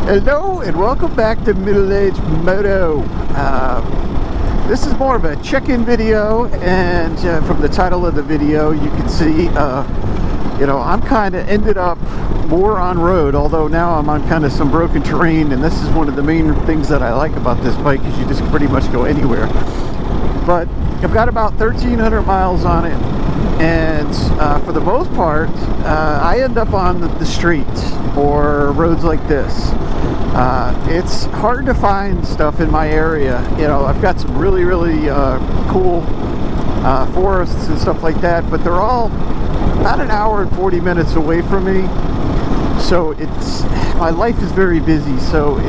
Hello and welcome back to Middle Age Moto. This is more of a check-in video, and from the title of the video you can see I'm kind of ended up more on road, although now I'm on kind of some broken terrain, and this is one of the main things that I like about this bike is you just pretty much go anywhere. But I've got about 1,300 miles on it, and for the most part I end up on the street or roads like this. It's hard to find stuff in my area. I've got some really cool forests and stuff like that, but they're all about an hour and 40 minutes away from me, so my life is very busy, so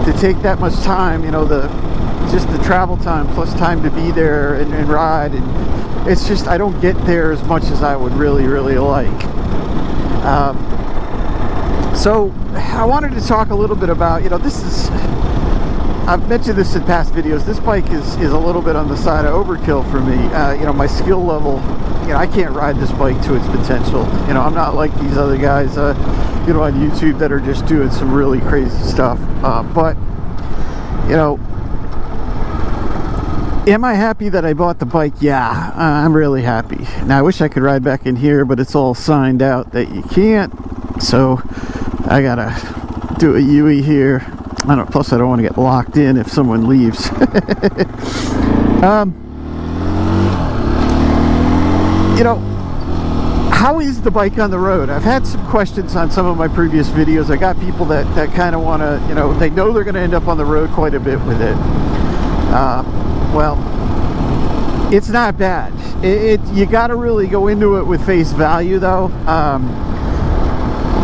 to take that much time, just the travel time plus time to be there and ride, and it's just I don't get there as much as I would really like. So I wanted to talk a little bit about, I've mentioned this in past videos, this bike is a little bit on the side of overkill for me. My skill level, I can't ride this bike to its potential. I'm not like these other guys, on YouTube that are just doing some really crazy stuff. But am I happy that I bought the bike? Yeah, I'm really happy. Now I wish I could ride back in here, but it's all signed out that you can't. So I gotta do a UE here. Plus I don't want to get locked in if someone leaves. How is the bike on the road? I've had some questions on some of my previous videos. I got people that kind of want to, they know they're going to end up on the road quite a bit with it. Well, it's not bad. You got to really go into it with face value, though.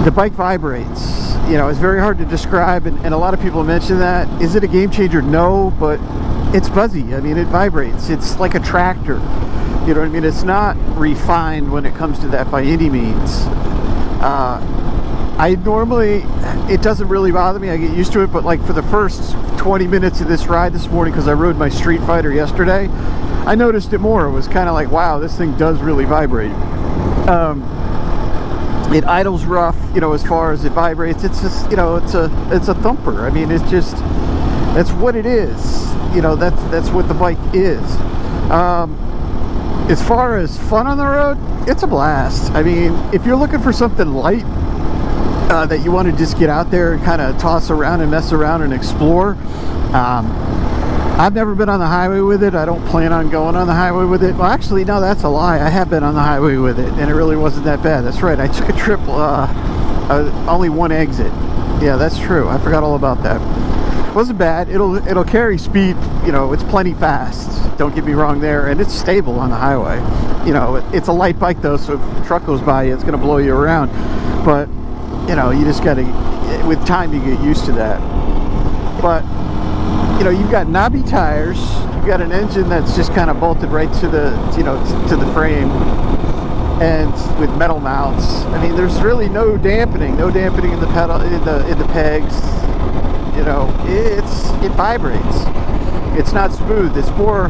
The bike vibrates. It's very hard to describe, and a lot of people mention that. Is it a game changer? No, but it's buzzy. I mean, it vibrates. It's like a tractor. You know what I mean? It's not refined when it comes to that by any means. It doesn't really bother me. I get used to it, but like for the first 20 minutes of this ride this morning, because I rode my Street Fighter yesterday, I noticed it more. It was kind of like, wow, this thing does really vibrate. It idles rough, as far as it vibrates. It's just, it's a thumper. I mean, that's what it is. That's what the bike is. As far as fun on the road, it's a blast. I mean, if you're looking for something light, that you want to just get out there and kind of toss around and mess around and explore, I've never been on the highway with it. I don't plan on going on the highway with it. Well, actually, no, that's a lie. I have been on the highway with it, and it really wasn't that bad. That's right. I took a trip, only one exit. Yeah, that's true. I forgot all about that. It wasn't bad. It'll carry speed. It's plenty fast. Don't get me wrong there, and it's stable on the highway. It's a light bike though, so if a truck goes by you, it's going to blow you around. But you just got to, with time, you get used to that. But you've got knobby tires, you've got an engine that's just kind of bolted right to the, to the frame, and with metal mounts. I mean, there's really no dampening in the pedal, in the pegs. It vibrates. It's not smooth. It's more,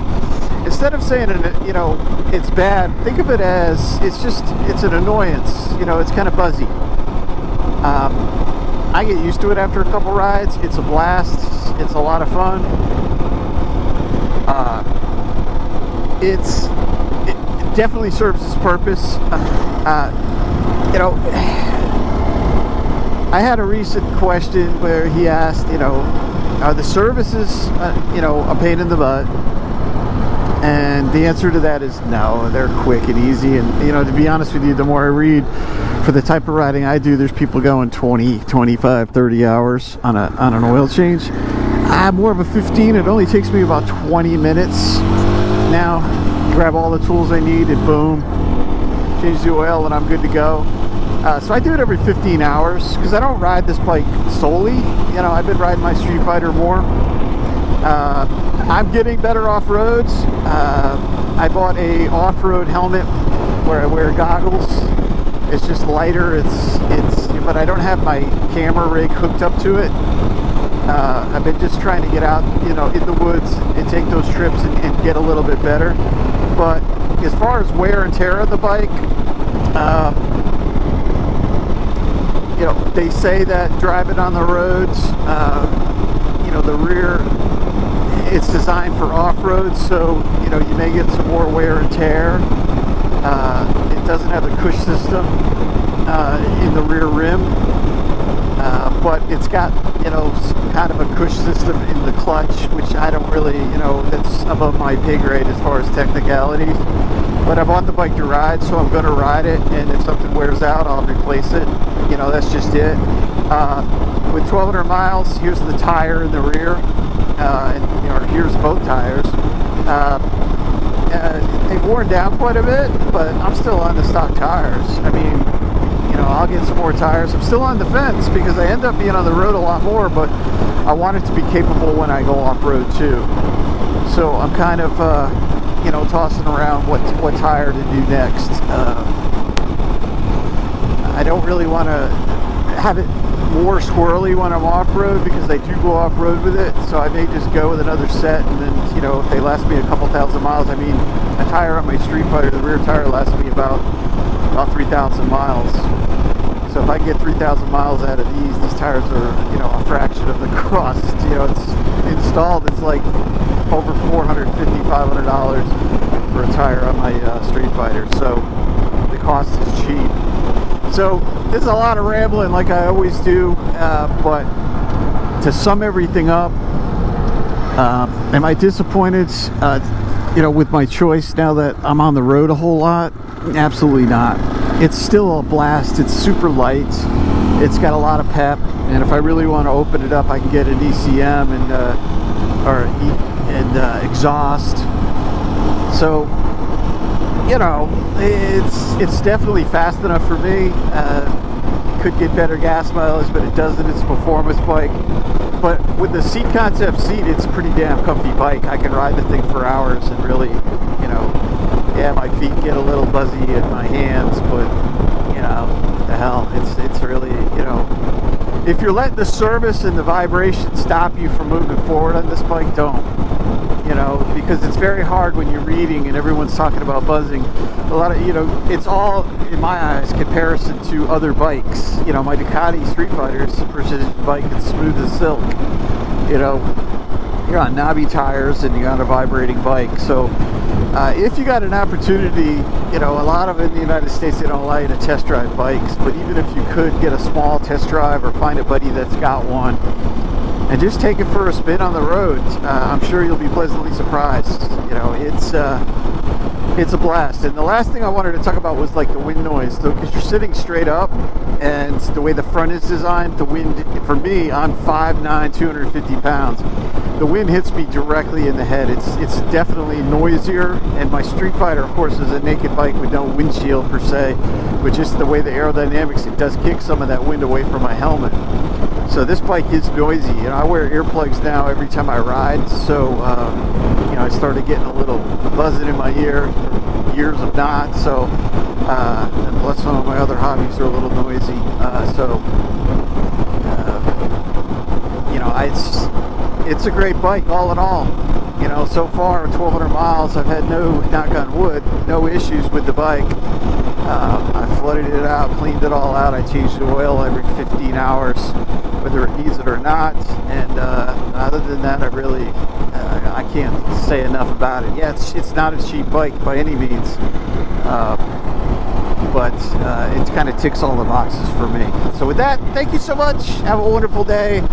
instead of saying it's bad, think of it as it's an annoyance. It's kind of buzzy. I get used to it after a couple rides. It's a blast. It's a lot of fun. It definitely serves its purpose. I had a recent question where he asked, are the services, a pain in the butt? And the answer to that is no. They're quick and easy. And to be honest with you, the more I read, for the type of riding I do, there's people going 20, 25, 30 hours on an oil change. I'm more of a 15. It only takes me about 20 minutes. Now, grab all the tools I need and boom, change the oil and I'm good to go. So I do it every 15 hours because I don't ride this bike solely. I've been riding my Street Fighter more. I'm getting better off-roads. I bought a off-road helmet where I wear goggles. It's just lighter. But I don't have my camera rig hooked up to it. I've been just trying to get out, in the woods and take those trips and get a little bit better. But as far as wear and tear of the bike, you know, they say that driving on the roads, you know, the rear, it's designed for off-road, so, you know, you may get some more wear and tear. It doesn't have a cush system in the rear rim, but it's got, you know, kind of a cush system in the clutch, which I don't really, you know, that's above my pay grade as far as technicalities. But I bought the bike to ride, so I'm going to ride it, and if something wears out, I'll replace it. You know, that's just it. With 1,200 miles, here's the tire in the rear, and you know, here's both tires. They've worn down quite a bit, but I'm still on the stock tires. I mean, you know, I'll get some more tires. I'm still on the fence because I end up being on the road a lot more, but I want it to be capable when I go off-road too. So I'm kind of, you know, tossing around what tire to do next. I don't really want to have it more squirrely when I'm off-road because I do go off-road with it, so I may just go with another set, and then, you know, if they last me a couple thousand miles, I mean, a tire on my Street Fighter, the rear tire lasts me about 3,000 miles. So if I get 3,000 miles out of these tires are, you know, a fraction of the cost. You know, it's installed, it's like over $450, $500 for a tire on my Street Fighter, so the cost is cheap. So there's a lot of rambling like I always do, but to sum everything up, am I disappointed, you know, with my choice now that I'm on the road a whole lot? Absolutely not. It's still a blast. It's super light. It's got a lot of pep, and if I really want to open it up, I can get an ECM and exhaust. So, you know, it's definitely fast enough for me. Could get better gas mileage, but it doesn't. It's a performance bike. But with the seat concept seat, it's a pretty damn comfy bike. I can ride the thing for hours and really, you know, yeah, my feet get a little buzzy in my hands, but, you know, the hell, it's really, you know, if you're letting the service and the vibration stop you from moving forward on this bike, don't. You know, because it's very hard when you're reading and everyone's talking about buzzing. A lot of, you know, it's all, in my eyes, comparison to other bikes. You know, my Ducati Street Fighter is a precision bike. It's smooth as silk. You know, you're on knobby tires and you're on a vibrating bike. So if you got an opportunity, you know, a lot of in the United States, they don't allow you to test drive bikes. But even if you could get a small test drive or find a buddy that's got one, and just take it for a spin on the road, I'm sure you'll be pleasantly surprised. You know, it's a blast. And the last thing I wanted to talk about was like the wind noise, because you're sitting straight up, and the way the front is designed, the wind, for me, I'm 5'9", 250 pounds. The wind hits me directly in the head. It's definitely noisier, and my Street Fighter, of course, is a naked bike with no windshield per se, but just the way the aerodynamics, it does kick some of that wind away from my helmet. So this bike is noisy, and I wear earplugs now every time I ride, so you know, I started getting a little buzzing in my ear, years of not, so and plus some of my other hobbies are a little noisy, you know, it's a great bike all in all. You know, so far 1,200 miles, I've had no, knock on wood, no issues with the bike. I flooded it out, cleaned it all out. I changed the oil every 15 hours, whether it needs it or not. And other than that, I really, I can't say enough about it. Yeah, it's not a cheap bike by any means, but it kind of ticks all the boxes for me. So with that, thank you so much. Have a wonderful day,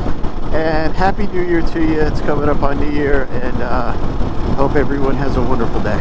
and Happy New Year to you. It's coming up on New Year, and hope everyone has a wonderful day.